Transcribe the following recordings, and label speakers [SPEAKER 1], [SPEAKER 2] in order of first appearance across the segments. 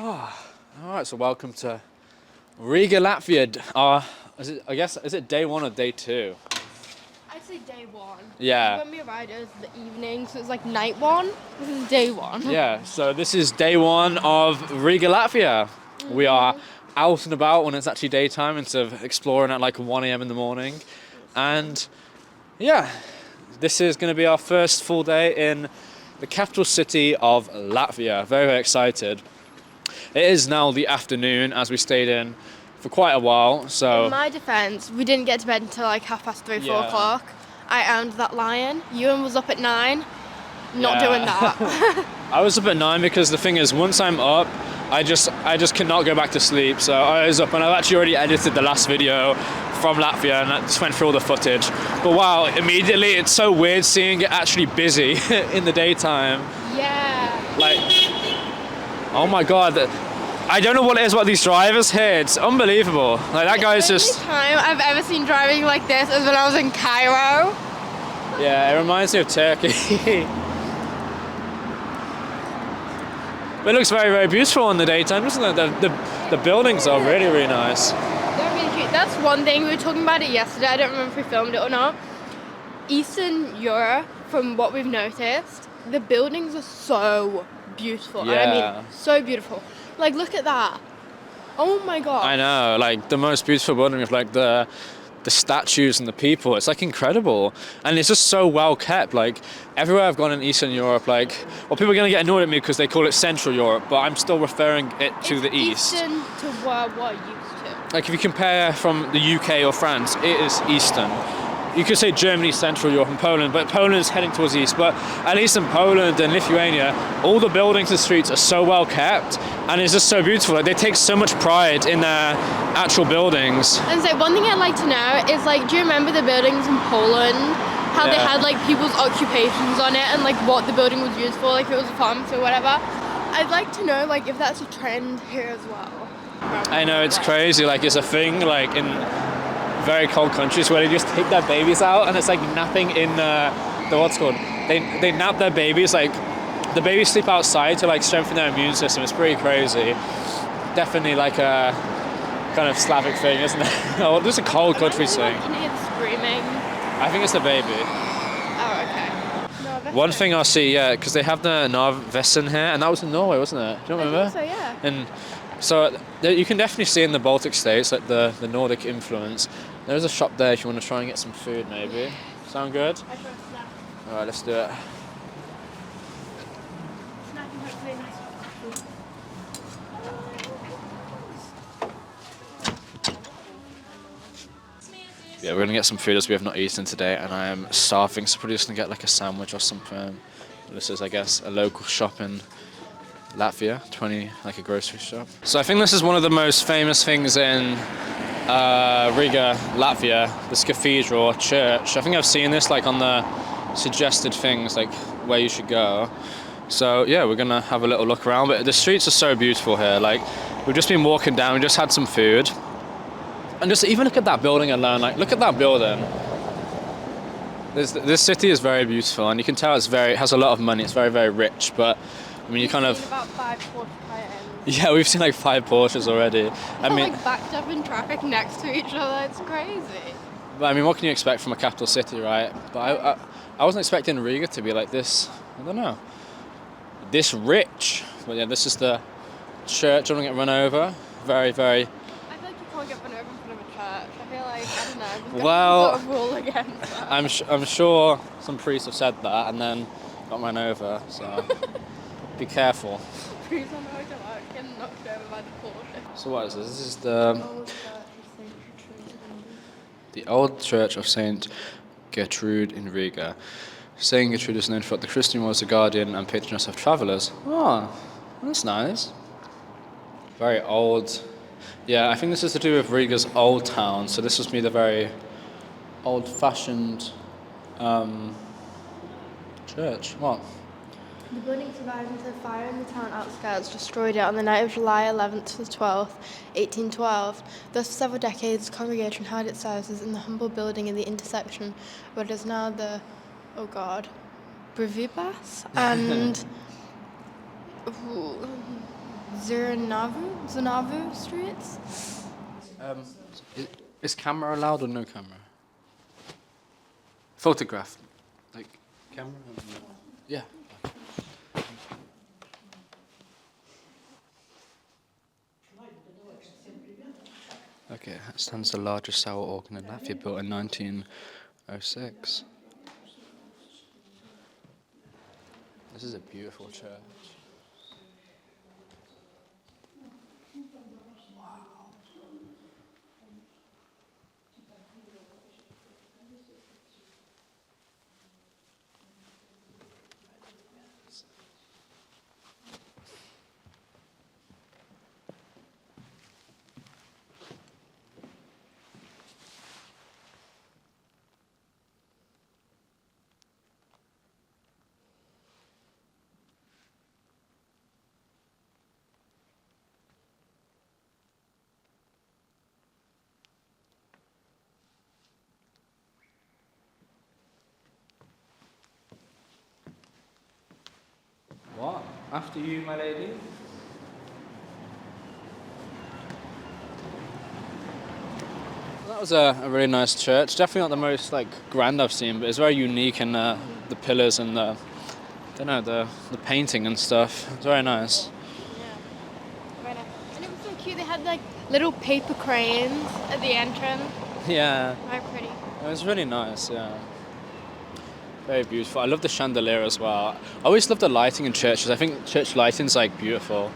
[SPEAKER 1] All right, so welcome to Riga, Latvia. Is it day one or day two?
[SPEAKER 2] I'd say day one.
[SPEAKER 1] Yeah.
[SPEAKER 2] When we arrived, it was the evening, so it's like night one. This is day one.
[SPEAKER 1] Yeah, so this is day one of Riga, Latvia. We are out and about when it's actually daytime instead of exploring at like 1 a.m. in the morning. And yeah, this is going to be our first full day in the capital city of Latvia. Very, very excited. It is now the afternoon as we stayed in for quite a while, so...
[SPEAKER 2] In my defence, we didn't get to bed until like 3:30, 4
[SPEAKER 1] Yeah.
[SPEAKER 2] o'clock. I owned that lion. Ewan was up at 9. Not
[SPEAKER 1] Yeah.
[SPEAKER 2] doing that.
[SPEAKER 1] I was up at 9 because the thing is, once I'm up, I just cannot go back to sleep. So I was up and I've actually already edited the last video from Latvia and I just went through all the footage. But wow, immediately it's so weird seeing it actually busy in the daytime.
[SPEAKER 2] Yeah.
[SPEAKER 1] Like, oh my god, I don't know what it is about these drivers here. It's unbelievable. Like that guy's just...
[SPEAKER 2] The only time I've ever seen driving like this is when I was in Cairo.
[SPEAKER 1] Yeah, it reminds me of Turkey. But it looks very, very beautiful in the daytime, doesn't it? The buildings are really, really nice.
[SPEAKER 2] They're really cute. That's one thing, we were talking about it yesterday, I don't remember if we filmed it or not. Eastern Europe, from what we've noticed, the buildings are so beautiful.
[SPEAKER 1] Yeah.
[SPEAKER 2] And I mean, so beautiful. Like, look at that. Oh my god.
[SPEAKER 1] I know, like the most beautiful building with like the statues and the people. It's like incredible. And it's just so well kept. Like everywhere I've gone in Eastern Europe, like, well, people are going to get annoyed at me because they call it Central Europe, but I'm still referring it to
[SPEAKER 2] it's
[SPEAKER 1] the east.
[SPEAKER 2] Eastern to where we're used to.
[SPEAKER 1] Like if you compare from the UK or France, it is Eastern. You could say Germany, Central Europe and Poland, but Poland is heading towards the east. But at least in Poland and Lithuania, all the buildings and streets are so well kept and it's just so beautiful. Like they take so much pride in their actual buildings.
[SPEAKER 2] And so one thing I'd like to know is, like, do you remember the buildings in Poland? How they had like people's occupations on it and like what the building was used for, like if it was a pharmacy or whatever. I'd like to know like if that's a trend here as well.
[SPEAKER 1] I know, it's crazy. Like it's a thing like in very cold countries where they just take their babies out and it's like napping in the what's it called? They nap their babies, like the babies sleep outside to like strengthen their immune system. It's pretty crazy. Definitely like a kind of Slavic thing, isn't it? Oh, just a cold country thing.
[SPEAKER 2] Can you hear the screaming?
[SPEAKER 1] I think it's the baby.
[SPEAKER 2] Oh, okay. No,
[SPEAKER 1] One thing I'll see, yeah, because they have the Narvesen here, and that was in Norway, wasn't it? Do you remember?
[SPEAKER 2] I think so, yeah.
[SPEAKER 1] And so you can definitely see in the Baltic states like the Nordic influence. There's a shop there if you want to try and get some food, maybe. Sound good?
[SPEAKER 2] I tried snack.
[SPEAKER 1] All right, let's do it.
[SPEAKER 2] Snacking hopefully nice.
[SPEAKER 1] Yeah, we're gonna get some food as we have not eaten today, and I am starving, so probably just gonna get like a sandwich or something. This is, I guess, a local shop in Latvia, like a grocery shop. So I think this is one of the most famous things in Riga, Latvia, this cathedral or church. I think I've seen this like on the suggested things, like where you should go. So yeah, we're gonna have a little look around, but the streets are so beautiful here. Like we've just been walking down, we just had some food. And just even look at that building alone, like look at that building. This city is very beautiful and you can tell it has a lot of money, it's very, very rich, but I mean you kind of...
[SPEAKER 2] About 5 Porsche Cayennes.
[SPEAKER 1] Yeah, we've seen like 5 Porsches already. I mean,
[SPEAKER 2] like backed up in traffic next to each other, it's crazy.
[SPEAKER 1] But I mean, what can you expect from a capital city, right? But I wasn't expecting Riga to be like this, I don't know, this rich. But yeah, this is the church, I don't get run over. Very, very...
[SPEAKER 2] I feel like you can't get run over in front of a church. I feel like, I don't know, there's
[SPEAKER 1] Well,
[SPEAKER 2] got a rule against that.
[SPEAKER 1] I'm sure some priests have said that and then got run over, so be careful.
[SPEAKER 2] Priests on the way to work getting knocked over by the Porsche.
[SPEAKER 1] So what is this? This is the old church of Saint Gertrude in Riga. Saint Gertrude is known for what the Christian was, the guardian and patroness of travellers. Oh, that's nice. Very old. Yeah, I think this is to do with Riga's old town. So this must be the very old-fashioned church. What?
[SPEAKER 2] The building survived until fire in the town outskirts destroyed it on the night of July 11th to the 12th, 1812. Thus, for several decades, the congregation held its services in the humble building in the intersection of what is now the, Brivibas and Zurnavu streets.
[SPEAKER 1] Is camera allowed or no camera? Photograph. Like, camera? Yeah. Okay, that stands the largest sour organ in Latvia, built in 1906. This is a beautiful church. What? After you, my lady? Well, that was a really nice church. Definitely not the most like grand I've seen, but it's very unique in the pillars and the painting and stuff. It's very nice.
[SPEAKER 2] Yeah, very nice. And it was so cute. They had like little paper cranes at the entrance.
[SPEAKER 1] Yeah.
[SPEAKER 2] Very pretty.
[SPEAKER 1] It was really nice, yeah. Very beautiful. I love the chandelier as well. I always love the lighting in churches. I think church lighting's like beautiful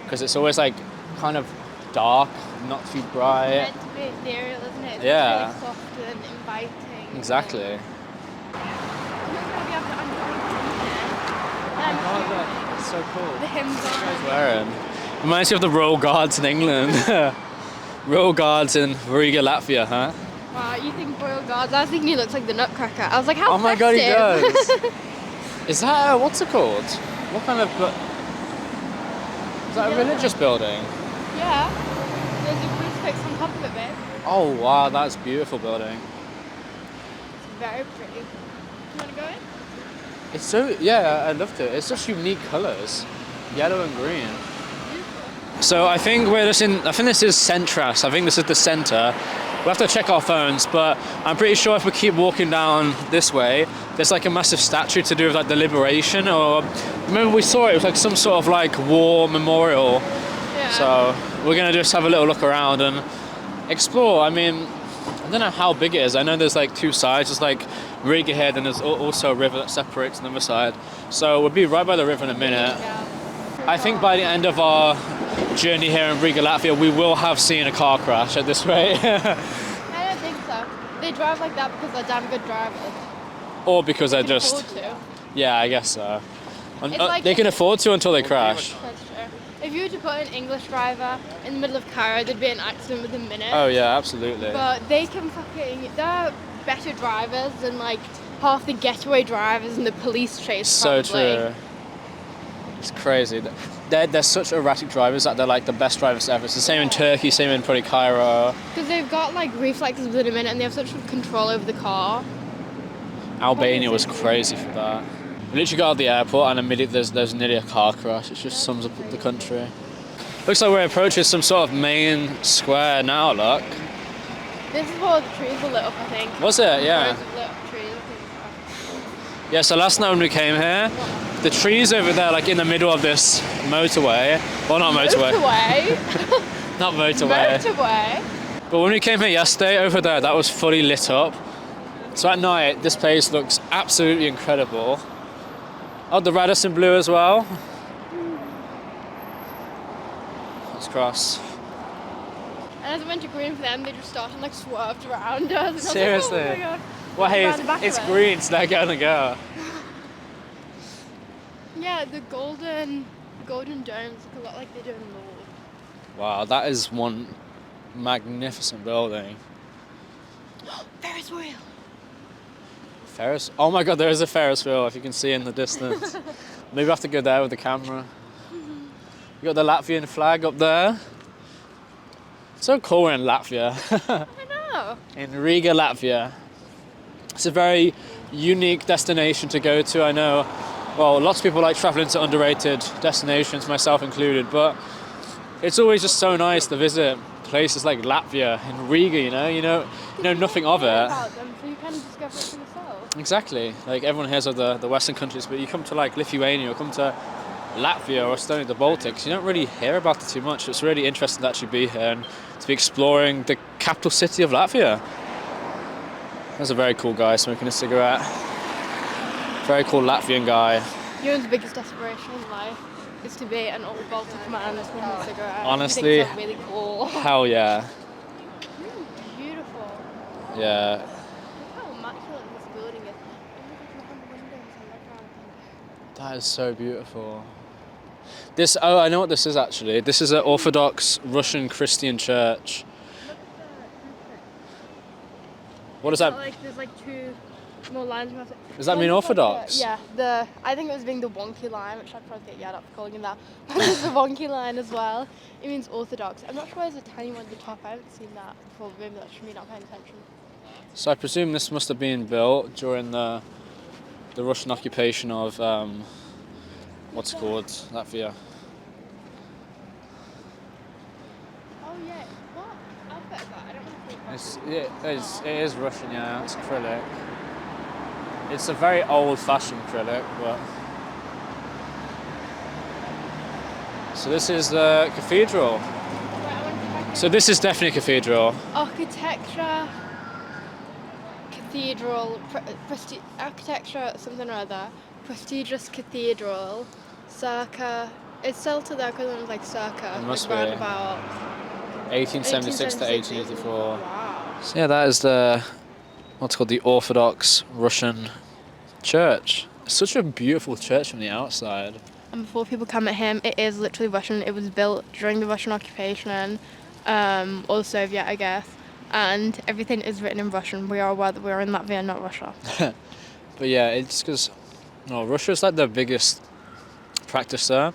[SPEAKER 1] because it's always like kind of dark, not too bright.
[SPEAKER 2] It's meant to be ethereal, isn't it? It's
[SPEAKER 1] Yeah.
[SPEAKER 2] really soft and inviting.
[SPEAKER 1] Exactly. It's so cool.
[SPEAKER 2] The hymns
[SPEAKER 1] What
[SPEAKER 2] on.
[SPEAKER 1] he's wearing. Reminds me of the Royal Guards in England. Royal Guards in Riga, Latvia, huh?
[SPEAKER 2] Wow, you think Royal Guards? I was thinking he looks like the Nutcracker. I was like, how
[SPEAKER 1] Oh my god, he
[SPEAKER 2] festive.
[SPEAKER 1] does. Is that what's it called? What kind of? Is that a religious building?
[SPEAKER 2] Yeah. There's a crucifix on top of it, babe.
[SPEAKER 1] Oh wow, that's a beautiful building.
[SPEAKER 2] It's very pretty. You want to go in?
[SPEAKER 1] It's so I loved it. It's such unique colours, yellow and green. So I think I think this is centras. I think this is the centre. We'll have to check our phones, but I'm pretty sure if we keep walking down this way, there's like a massive statue to do with like the liberation, or remember we saw it was like some sort of like war memorial.
[SPEAKER 2] Yeah.
[SPEAKER 1] So we're gonna just have a little look around and explore. I mean, I don't know how big it is. I know there's like two sides. There's like Riga here, and there's also a river that separates on the other side. So we'll be right by the river in a minute.
[SPEAKER 2] Yeah.
[SPEAKER 1] I think by the end of our journey here in Riga, Latvia, we will have seen a car crash at this rate.
[SPEAKER 2] I don't think so. They drive like that because they're damn good drivers.
[SPEAKER 1] Or because they're
[SPEAKER 2] They can
[SPEAKER 1] just...
[SPEAKER 2] afford to.
[SPEAKER 1] Yeah, I guess so.
[SPEAKER 2] Like-
[SPEAKER 1] They can afford to until they crash.
[SPEAKER 2] That's true. If you were to put an English driver in the middle of Cairo, there'd be an accident within minutes.
[SPEAKER 1] Oh yeah, absolutely.
[SPEAKER 2] But they can they're better drivers than like half the getaway drivers and the police chase.
[SPEAKER 1] So
[SPEAKER 2] probably.
[SPEAKER 1] true. It's crazy. They're such erratic drivers that they're like the best drivers ever. It's the same in Turkey, same in probably Cairo.
[SPEAKER 2] Because they've got like reflexes within a minute and they have such control over the car.
[SPEAKER 1] Albania was crazy for that. We literally got out of the airport and immediately there's nearly a car crash. It just sums up the country. Looks like we're approaching some sort of main square now, look.
[SPEAKER 2] This is where the trees were lit up, I think.
[SPEAKER 1] Was it? Yeah.
[SPEAKER 2] Rows of lit up trees, I think.
[SPEAKER 1] Yeah, so last night when we came here, the trees over there, like in the middle of this motorway. Well, not motorway.
[SPEAKER 2] Motorway.
[SPEAKER 1] Not motorway.
[SPEAKER 2] Motorway.
[SPEAKER 1] But when we came here yesterday, over there, that was fully lit up. So at night, this place looks absolutely incredible. Oh, the Radisson blue as well. Let's cross.
[SPEAKER 2] And as it went to green for them, they just started and like swerved around us. And
[SPEAKER 1] Seriously?
[SPEAKER 2] I was like, oh my god.
[SPEAKER 1] Well, hey,
[SPEAKER 2] Around the back
[SPEAKER 1] it's
[SPEAKER 2] of it.
[SPEAKER 1] green, so they're gonna go.
[SPEAKER 2] Yeah, the golden domes look a lot like they do in Lord.
[SPEAKER 1] Wow, that is one magnificent building.
[SPEAKER 2] Ferris wheel.
[SPEAKER 1] Ferris? Oh my god, there is a Ferris wheel, if you can see in the distance. Maybe I have to go there with the camera. You got the Latvian flag up there. So cool we're in Latvia.
[SPEAKER 2] I know.
[SPEAKER 1] In Riga, Latvia. It's a very unique destination to go to. I know, well, lots of people like traveling to underrated destinations, myself included, but it's always just so nice to visit places like Latvia and Riga. You know nothing of it.
[SPEAKER 2] About them, so you kind of discover it for yourself.
[SPEAKER 1] Exactly. Like everyone hears of the Western countries, but you come to like Lithuania or come to Latvia or Estonia, the Baltics, you don't really hear about it too much. It's really interesting to actually be here and to be exploring the capital city of Latvia. There's a very cool guy smoking a cigarette. Very cool Latvian guy.
[SPEAKER 2] Ewan's biggest aspiration in life is to be an old Baltic man smoking a cigarette.
[SPEAKER 1] Honestly,
[SPEAKER 2] He thinks that's really cool.
[SPEAKER 1] Hell yeah.
[SPEAKER 2] Beautiful.
[SPEAKER 1] Yeah.
[SPEAKER 2] Look how immaculate this building is. Oh my gosh, look on the windows. I look around and think,
[SPEAKER 1] That is so beautiful. I know what this is actually. This is an Orthodox Russian Christian church.
[SPEAKER 2] look at the roof.
[SPEAKER 1] What is that?
[SPEAKER 2] Like, there's like two more lines.
[SPEAKER 1] Does that mean Orthodox?
[SPEAKER 2] Yeah, I think it was being the wonky line, which I'd probably get yelled at for calling it that. But there's the wonky line as well. It means Orthodox. I'm not sure why there's a tiny one at the top. I haven't seen that before. Maybe that's just me not paying attention.
[SPEAKER 1] So I presume this must have been built during the Russian occupation of what's it called, Latvia.
[SPEAKER 2] Oh yeah, what alphabet is that? I don't know.
[SPEAKER 1] It is Russian, yeah. It's acrylic. It's a very old-fashioned acrylic, but. So this is the cathedral.
[SPEAKER 2] Right, I want to see if I can-
[SPEAKER 1] So this is definitely a cathedral.
[SPEAKER 2] Architecture, cathedral, architecture, something or other, prestigious cathedral, circa. It's still to the equivalent of like circa.
[SPEAKER 1] It must
[SPEAKER 2] like
[SPEAKER 1] be.
[SPEAKER 2] round about
[SPEAKER 1] 1876 to 1884.
[SPEAKER 2] Wow.
[SPEAKER 1] So yeah, that is what's called the Orthodox Russian Church. It's such a beautiful church from the outside.
[SPEAKER 2] And before people come at him, it is literally Russian. It was built during the Russian occupation, or Soviet, I guess. And everything is written in Russian. We are aware that we are in Latvia, not Russia.
[SPEAKER 1] But yeah, it's because Russia's like the biggest practicer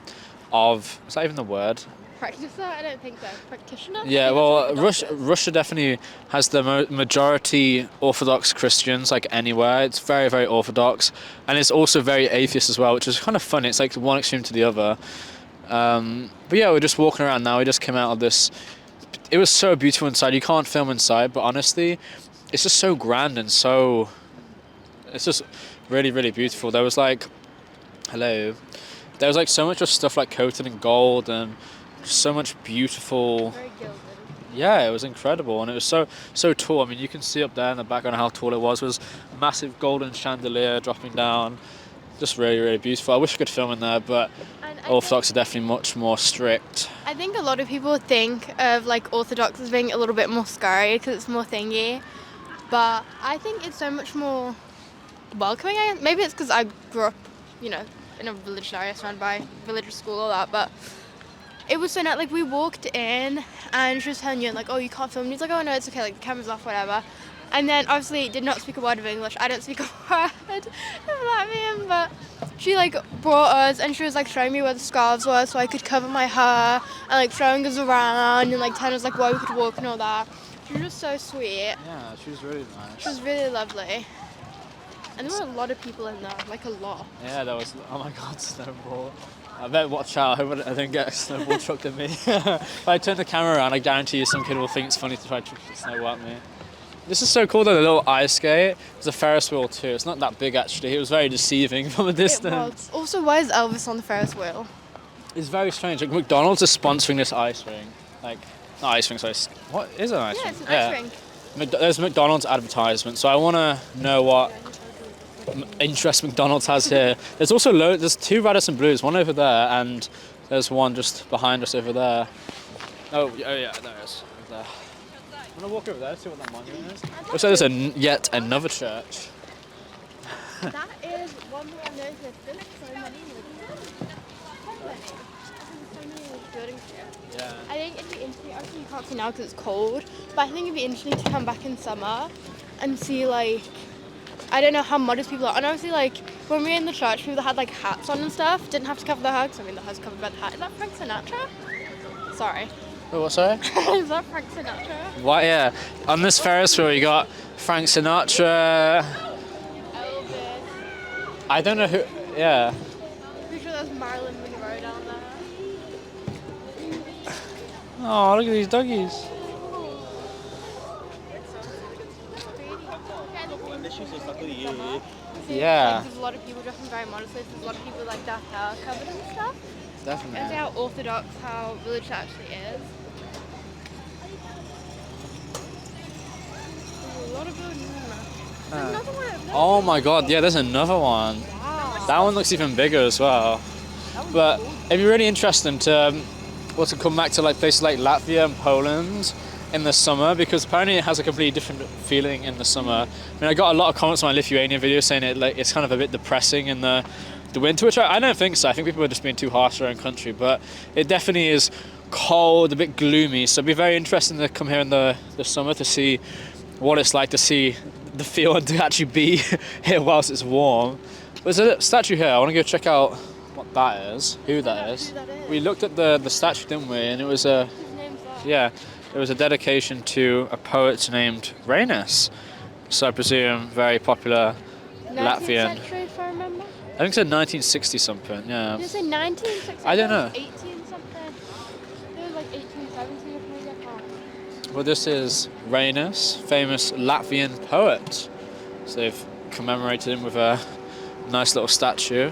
[SPEAKER 1] of. Is that even the word?
[SPEAKER 2] Practitioner? I don't think so. Practitioner?
[SPEAKER 1] Yeah,
[SPEAKER 2] I think
[SPEAKER 1] well,
[SPEAKER 2] that's what the doctor is.
[SPEAKER 1] Russia definitely has the majority Orthodox Christians, like anywhere. It's very, very Orthodox. And it's also very atheist as well, which is kind of funny. It's like one extreme to the other. But yeah, we're just walking around now. We just came out of this. It was so beautiful inside. You can't film inside, but honestly, it's just so grand and so. It's just really, really beautiful. There was like. Hello. There was like so much of stuff like coated in gold and. So much beautiful.
[SPEAKER 2] Very gilded.
[SPEAKER 1] Yeah, it was incredible, and it was so tall. I mean, you can see up there in the background how tall it was. It was a massive golden chandelier dropping down, just really, really beautiful. I wish I could film in there, but Orthodox are definitely much more strict.
[SPEAKER 2] I think a lot of people think of like Orthodox as being a little bit more scary because it's more thingy, but I think it's so much more welcoming. Maybe it's because I grew up, in a religious area surrounded by religious school, all that, but. It was so nice, like we walked in and she was telling you like, oh, you can't film. And he's like, oh no, it's okay, like the camera's off, whatever. And then obviously did not speak a word of English. I don't speak a word of Latvian, but she like brought us and she was like showing me where the scarves were so I could cover my hair and like showing us around and like telling us like where we could walk and all that. She was just so sweet.
[SPEAKER 1] Yeah, she was really nice.
[SPEAKER 2] She was really lovely. And there were a lot of people in there, like a lot.
[SPEAKER 1] Yeah, there was. Oh my God, snowball. I better watch out. I hope I don't get a snowball chucked at me. If I turn the camera around, I guarantee you some kid will think it's funny to try to chuck a snowball at me. This is so cool though, the little ice skate. There's a Ferris wheel too. It's not that big actually. It was very deceiving from a distance.
[SPEAKER 2] It was. Also, why is Elvis on the Ferris wheel?
[SPEAKER 1] It's very strange. Like McDonald's is sponsoring this ice rink. Like, not ice rink, sorry. What is an ice
[SPEAKER 2] Yeah,
[SPEAKER 1] rink?
[SPEAKER 2] it's an ice rink.
[SPEAKER 1] There's McDonald's advertisement, so I want to know what interest McDonald's has here. There's also there's two Radisson Blues, one over there, and there's one just behind us over there. Oh yeah, there it is. Over there. I'm gonna walk over there, see what that monument is. Looks like there's yet another church.
[SPEAKER 2] That is one thing I've noticed. There's so many buildings here.
[SPEAKER 1] Yeah.
[SPEAKER 2] I think it'd be interesting. Obviously, you can't see now because it's cold, but I think it'd be interesting to come back in summer and see like. I don't know how modest people are. And obviously, like, when we were in the church, people that had, like, hats on and stuff didn't have to cover their heads. I mean, the head's covered by the hat. Is that Frank Sinatra? Sorry.
[SPEAKER 1] Oh, what, sorry?
[SPEAKER 2] Is that Frank Sinatra?
[SPEAKER 1] What, yeah. On this Ferris wheel, you got Frank Sinatra.
[SPEAKER 2] Elvis.
[SPEAKER 1] I don't know who, yeah.
[SPEAKER 2] Pretty sure there's Marilyn Monroe down there.
[SPEAKER 1] Oh, look at these doggies. Yeah.
[SPEAKER 2] There's a lot of people dressing very modestly. There's a lot of people like that are covered and stuff.
[SPEAKER 1] Definitely.
[SPEAKER 2] And how orthodox, how religious it actually is. There's a lot of buildings in there. There's another one over there.
[SPEAKER 1] Oh my god, yeah, there's another one.
[SPEAKER 2] Wow.
[SPEAKER 1] That one looks even bigger as well. But it'd be really interesting to come back to like places like Latvia and Poland in the summer, because apparently it has a completely different feeling in the summer. I mean, I got a lot of comments on my Lithuanian video saying it's kind of a bit depressing in the winter, which I don't think so. I think people are just being too harsh to their own country, but it definitely is cold, a bit gloomy. So it'd be very interesting to come here in the summer to see what it's like, to see the feel and to actually be here whilst it's warm. There's a statue here. I want to go check out what that is, who that is. We looked at the statue, didn't we? And it was
[SPEAKER 2] His name's that.
[SPEAKER 1] yeah, it was a dedication to a poet named Rainis. So I presume very popular
[SPEAKER 2] 19th
[SPEAKER 1] Latvian.
[SPEAKER 2] century, if I remember.
[SPEAKER 1] I think it's 1960 something. Yeah.
[SPEAKER 2] Did you say 1960?
[SPEAKER 1] I don't know.
[SPEAKER 2] 18 something. It was like 1870 or maybe, I can't.
[SPEAKER 1] Well, this is Rainis, famous Latvian poet. So they've commemorated him with a nice little statue.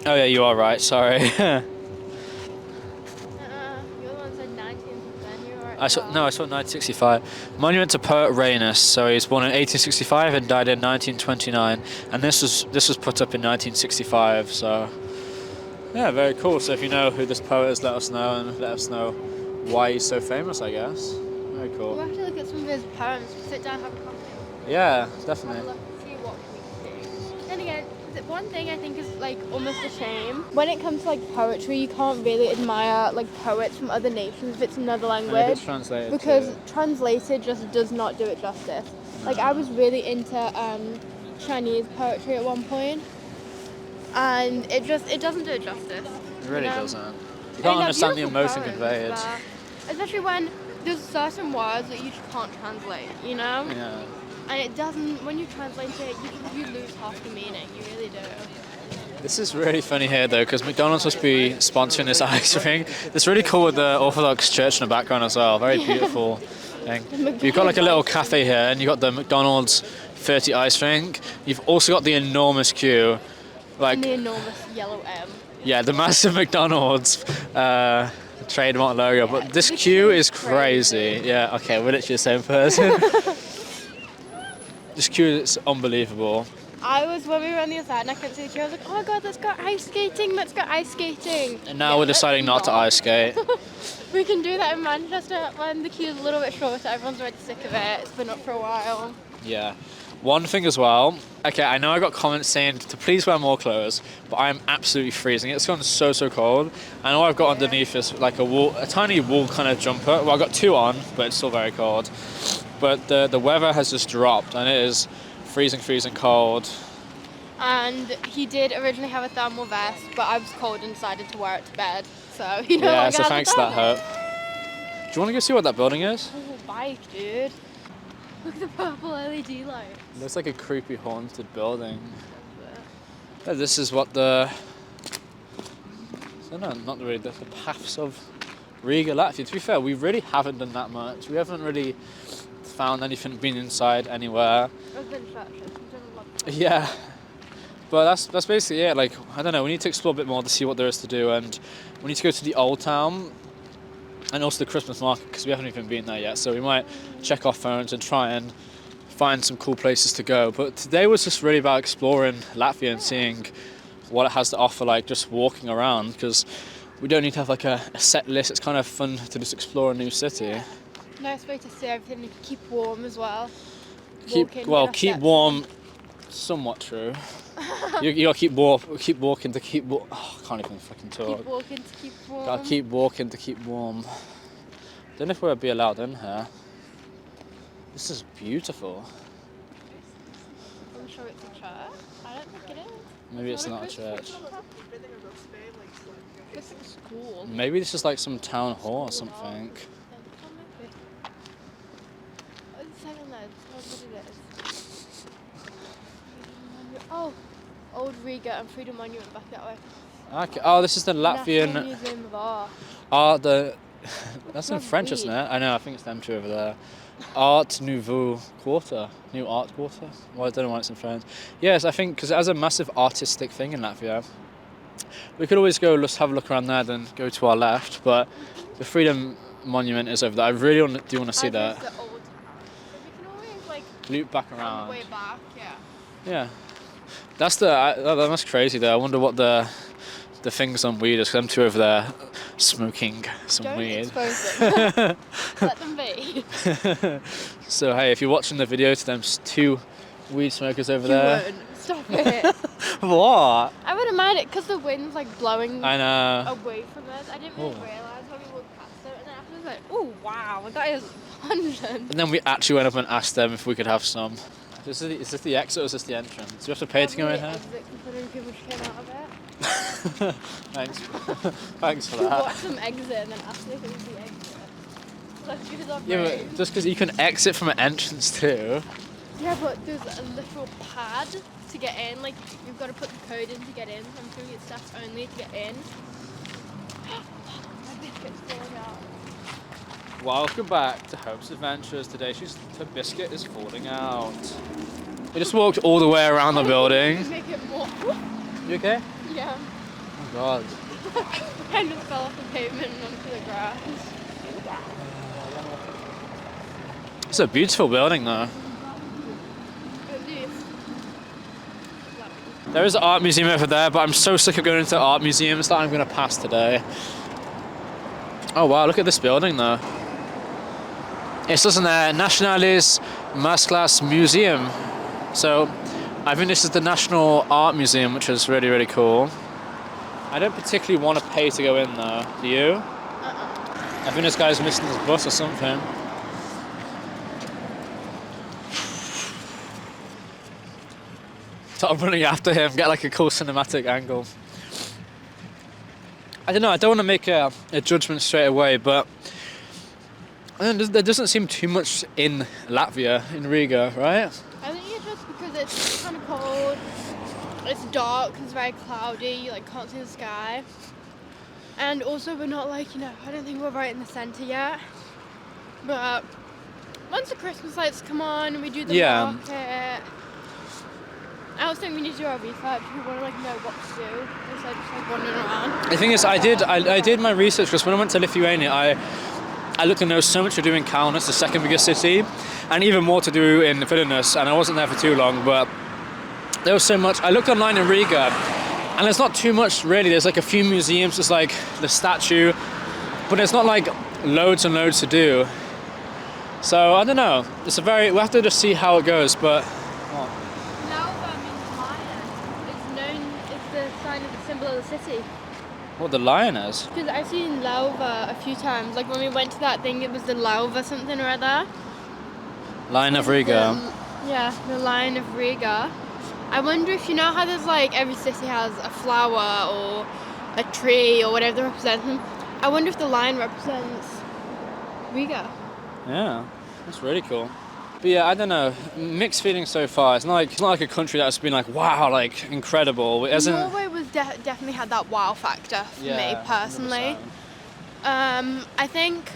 [SPEAKER 1] Oh yeah, you are right. Sorry.
[SPEAKER 2] You're the one who said 19th century. You're right.
[SPEAKER 1] I saw 1965. Monument to poet Rainis. So he was born in 1865 and died in 1929. And this was put up in 1965. So yeah, very cool. So if you know who this poet is, let us know, and let us know why he's so famous, I guess. Very cool.
[SPEAKER 2] We'll have to look at some of his poems. Sit down, have a coffee.
[SPEAKER 1] Yeah,
[SPEAKER 2] Have a
[SPEAKER 1] definitely.
[SPEAKER 2] look, see what we can do. Then again, one thing I think is like almost a shame. When it comes to like poetry, you can't really admire like poets from other nations if it's another
[SPEAKER 1] And if
[SPEAKER 2] language.
[SPEAKER 1] it's translated
[SPEAKER 2] Because
[SPEAKER 1] to-
[SPEAKER 2] translated just does not do it justice. Like I was really into Chinese poetry at one point, and it doesn't do it justice.
[SPEAKER 1] It really
[SPEAKER 2] you know?
[SPEAKER 1] doesn't. You
[SPEAKER 2] And
[SPEAKER 1] can't
[SPEAKER 2] they're
[SPEAKER 1] understand the
[SPEAKER 2] beautiful
[SPEAKER 1] emotion
[SPEAKER 2] poems,
[SPEAKER 1] conveyed.
[SPEAKER 2] but especially when there's certain words that you just can't translate, you know?
[SPEAKER 1] Yeah.
[SPEAKER 2] And it doesn't, when you translate it, you lose half the meaning, you really do.
[SPEAKER 1] This is really funny here though, because McDonald's must be sponsoring this ice rink. It's really cool with the Orthodox Church in the background as well. Very beautiful thing. You've got like a little cafe here, and you've got the McDonald's 30 ice rink. You've also got the enormous queue. Like,
[SPEAKER 2] And the enormous yellow M.
[SPEAKER 1] yeah, the massive McDonald's trademark logo. But this queue is crazy. Yeah, okay, we're literally the same person. This queue is unbelievable.
[SPEAKER 2] When we were on the other side and I couldn't see the queue, I was like, oh my god, let's go ice skating.
[SPEAKER 1] And now we're deciding not to ice skate.
[SPEAKER 2] We can do that in Manchester when the queue's a little bit shorter, everyone's already sick of it, it's been up for a while.
[SPEAKER 1] Yeah. One thing as well, okay, I know I got comments saying to please wear more clothes, but I'm absolutely freezing. It's gone so cold. And all I've got underneath is like a tiny wool kind of jumper. Well, I've got two on, but it's still very cold. But the weather has just dropped, and it is freezing cold.
[SPEAKER 2] And he did originally have a thermal vest, but I was cold and decided to wear it to bed. So, you know,
[SPEAKER 1] Yeah,
[SPEAKER 2] I
[SPEAKER 1] so
[SPEAKER 2] got
[SPEAKER 1] thanks
[SPEAKER 2] the
[SPEAKER 1] to that
[SPEAKER 2] thermal.
[SPEAKER 1] hope. Do you want to go see what that building is?
[SPEAKER 2] Oh, bike, dude. Look at the purple LED light.
[SPEAKER 1] It looks like a creepy haunted building. Yeah, this is what the... So no, not really the paths of Riga, Latvia. To be fair, we really haven't done that much. We haven't really found anything, been inside anywhere.
[SPEAKER 2] I've been churches. We've done a lot of churches.
[SPEAKER 1] Yeah. But that's basically it. Like, I don't know, we need to explore a bit more to see what there is to do, and we need to go to the old town and also the Christmas market, because we haven't even been there yet. So we might check our phones and try and find some cool places to go. But today was just really about exploring Latvia and seeing what it has to offer, like just walking around, because we don't need to have like a set list. It's kind of fun to just explore a new city.
[SPEAKER 2] Nice way to see everything and keep warm as well.
[SPEAKER 1] Keep warm. Somewhat true. you gotta keep walking to keep. Oh, I can't even fucking talk.
[SPEAKER 2] Keep walking to keep warm.
[SPEAKER 1] Gotta keep walking to keep warm. Don't know if we'll be allowed in here. This is beautiful.
[SPEAKER 2] I'm sure it's a church. I don't think it is.
[SPEAKER 1] Maybe it's not a church.
[SPEAKER 2] It's a school.
[SPEAKER 1] Maybe this is like some town hall or something.
[SPEAKER 2] Oh, it's 7 there. That's what it is. Oh, Old Riga and Freedom Monument back that way.
[SPEAKER 1] Okay. Oh, this is the Latvian
[SPEAKER 2] National Museum of Art.
[SPEAKER 1] art. That's in
[SPEAKER 2] Smells
[SPEAKER 1] French,
[SPEAKER 2] weed.
[SPEAKER 1] isn't it? I know. I think it's them two over there. Art Nouveau Quarter. New Art Quarter. Well, I don't know why it's in French. Yes, I think because it has a massive artistic thing in Latvia. We could always go just have a look around there, then go to our left. But the Freedom Monument is over there. I really do want to see that.
[SPEAKER 2] The old town. So we can always like
[SPEAKER 1] Loop back
[SPEAKER 2] on
[SPEAKER 1] around.
[SPEAKER 2] the way back. Yeah.
[SPEAKER 1] Yeah. That's crazy though. I wonder what the things on weed is. 'Cause them two over there smoking some
[SPEAKER 2] Don't
[SPEAKER 1] weed.
[SPEAKER 2] expose them. Let them be.
[SPEAKER 1] So hey, if you're watching the video, to them two weed smokers over
[SPEAKER 2] You
[SPEAKER 1] there.
[SPEAKER 2] won't. Stop it.
[SPEAKER 1] What?
[SPEAKER 2] I wouldn't mind it because the wind's like blowing
[SPEAKER 1] I know.
[SPEAKER 2] away from us. I didn't really
[SPEAKER 1] Oh.
[SPEAKER 2] realise when we walked past it, and then after I was like, oh wow, that is pungent.
[SPEAKER 1] And then we actually went up and asked them if we could have some. Is this the exit or is this the entrance? Do you have to pay to go in here?
[SPEAKER 2] Exit, considering people just came out of it.
[SPEAKER 1] Thanks. Thanks for
[SPEAKER 2] We
[SPEAKER 1] that.
[SPEAKER 2] watched them exit and then asked if it was the exit. Like, because I'm
[SPEAKER 1] Yeah,
[SPEAKER 2] brave.
[SPEAKER 1] but just because you can exit from an entrance too.
[SPEAKER 2] Yeah, but there's a literal pad to get in. Like, you've got to put the code in to get in. So I'm assuming it's staff only to get in. My biscuit's falling out.
[SPEAKER 1] Welcome back to Hope's Adventures. Today the biscuit is falling out. We just walked all the way around the building.
[SPEAKER 2] Make it more.
[SPEAKER 1] You okay?
[SPEAKER 2] Yeah.
[SPEAKER 1] Oh God.
[SPEAKER 2] Kind of fell off the pavement and onto the grass.
[SPEAKER 1] It's a beautiful building though.
[SPEAKER 2] At least.
[SPEAKER 1] There is an art museum over there, but I'm so sick of going into art museums that I'm going to pass today. Oh wow, look at this building though. It's just a Nationalis Masklas Museum. So I think this is the National Art Museum, which is really, really cool. I don't particularly want to pay to go in though. Do you? I think this guy's missing his bus or something. So I'm running after him, get like a cool cinematic angle. I don't know, I don't want to make a judgment straight away, but there doesn't seem too much in Latvia, in Riga, right?
[SPEAKER 2] I think it's just because it's kind of cold, it's dark, it's very cloudy, you like can't see the sky. And also we're not like, I don't think we're right in the centre yet. But once the Christmas lights come on and we do the market, I also think we need to do our research. We want to know what to do instead of just wandering around.
[SPEAKER 1] The thing is, I did my research because when I went to Lithuania, I looked and there was so much to do in Kaunas, the second biggest city, and even more to do in Vilnius, and I wasn't there for too long, but there was so much. I looked online in Riga, and there's not too much really. There's like a few museums, there's like the statue, but there's not like loads and loads to do. So I don't know. We'll have to just see how it goes, but.
[SPEAKER 2] Symbol of the city.
[SPEAKER 1] What, the lion is?
[SPEAKER 2] Because I've seen Lauva a few times. Like when we went to that thing, it was the Lauva something or other.
[SPEAKER 1] Lion of Riga.
[SPEAKER 2] The Lion of Riga. I wonder if you know how there's like every city has a flower or a tree or whatever that represents them. I wonder if the lion represents Riga.
[SPEAKER 1] Yeah, that's really cool. But yeah, I don't know. Mixed feelings so far. It's not like a country that's been like wow, like incredible. It hasn't.
[SPEAKER 2] Norway was definitely had that wow factor for me personally. 100%. I think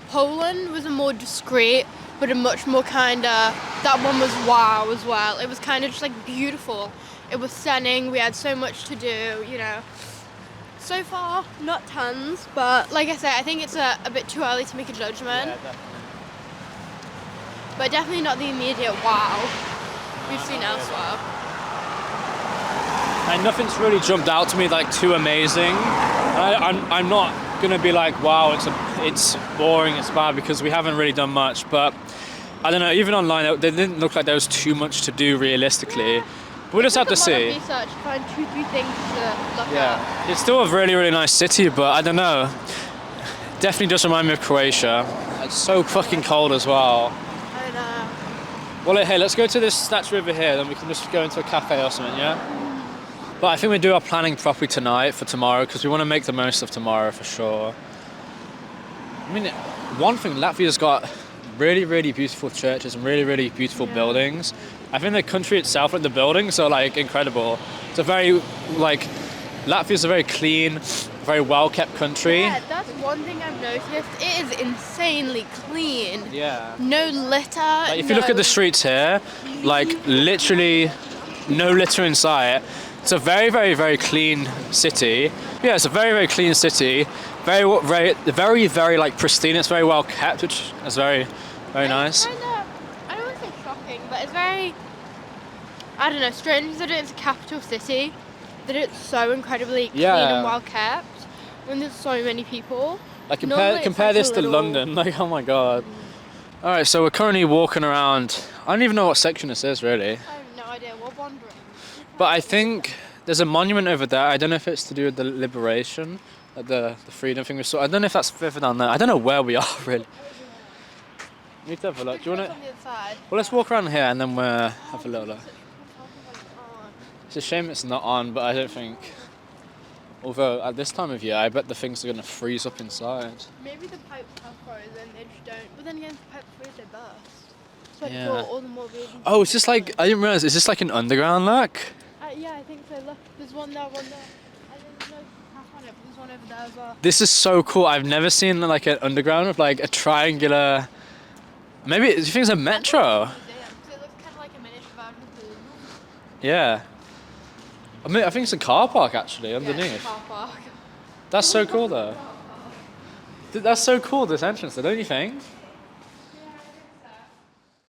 [SPEAKER 2] Poland was a more discreet, but a much more kind of. That one was wow as well. It was kind of just like beautiful. It was stunning. We had so much to do. So far, not tons, but like I said, I think it's a bit too early to make a judgment.
[SPEAKER 1] Yeah, definitely.
[SPEAKER 2] But definitely not the immediate wow we've seen elsewhere.
[SPEAKER 1] And nothing's really jumped out to me like too amazing. I'm not gonna be like wow, it's boring, it's bad because we haven't really done much. But I don't know. Even online, they didn't look like there was too much to do realistically.
[SPEAKER 2] Yeah.
[SPEAKER 1] We'll just have to see.
[SPEAKER 2] Research, find 2-3 things to look at.
[SPEAKER 1] It's still a really, really nice city, but I don't know. Definitely does remind me of Croatia. It's so fucking cold as well.
[SPEAKER 2] I know.
[SPEAKER 1] Well, hey, let's go to this statue over here, then we can just go into a cafe or something, yeah? But I think we do our planning properly tonight for tomorrow, because we want to make the most of tomorrow for sure. I mean, one thing, Latvia's got really, really beautiful churches and really, really beautiful buildings. I think the country itself, like the buildings, are like incredible. It's a very like Latvia's a very clean, very well kept country.
[SPEAKER 2] Yeah, that's one thing I've noticed. It is insanely clean.
[SPEAKER 1] Yeah.
[SPEAKER 2] No litter.
[SPEAKER 1] Like, if you look at the streets here, like literally no litter in sight. It's a very, very, very clean city. Yeah, it's a very, very clean city. Very, very, very like pristine. It's very well kept, which is very, very nice.
[SPEAKER 2] Kind of, I don't want to say shocking, but it's very, I don't know, strange that it's a capital city, that it's so incredibly clean and well kept when there's so many people.
[SPEAKER 1] Like
[SPEAKER 2] Normally
[SPEAKER 1] compare
[SPEAKER 2] it's
[SPEAKER 1] this
[SPEAKER 2] like
[SPEAKER 1] to
[SPEAKER 2] a little-
[SPEAKER 1] London. Like, oh my god. All right, so we're currently walking around. I don't even know what section this is really.
[SPEAKER 2] I have no idea. We're wandering.
[SPEAKER 1] But I think there's a monument over there. I don't know if it's to do with the liberation, like the freedom thing we saw. I don't know if that's further down there. I don't know where we are really. We need to have a look. Do you want to?
[SPEAKER 2] On the other side.
[SPEAKER 1] Well, let's walk around here and then we'll have a little look. It's a shame it's not on, but I don't think. Although at this time of year, I bet the things are going to freeze up inside.
[SPEAKER 2] Maybe the pipes have frozen, they just don't. But then again, if the pipes freeze, they burst. So
[SPEAKER 1] Yeah.
[SPEAKER 2] for all the more reasons.
[SPEAKER 1] Oh, it's just like I didn't realize. Is this like an underground look?
[SPEAKER 2] Yeah, I think so. Look, there's one there, one there. And then there's no half on it, but there's one over there as well.
[SPEAKER 1] This is so cool. I've never seen like an underground with like a triangular. Maybe do you think it's a metro?
[SPEAKER 2] So it looks kind of like a miniature version of the Louvre.
[SPEAKER 1] Yeah. I mean, I think it's a car park actually
[SPEAKER 2] Yeah, it's
[SPEAKER 1] underneath.
[SPEAKER 2] a car park.
[SPEAKER 1] That's so cool though. That's so cool, this entrance, though, don't you think?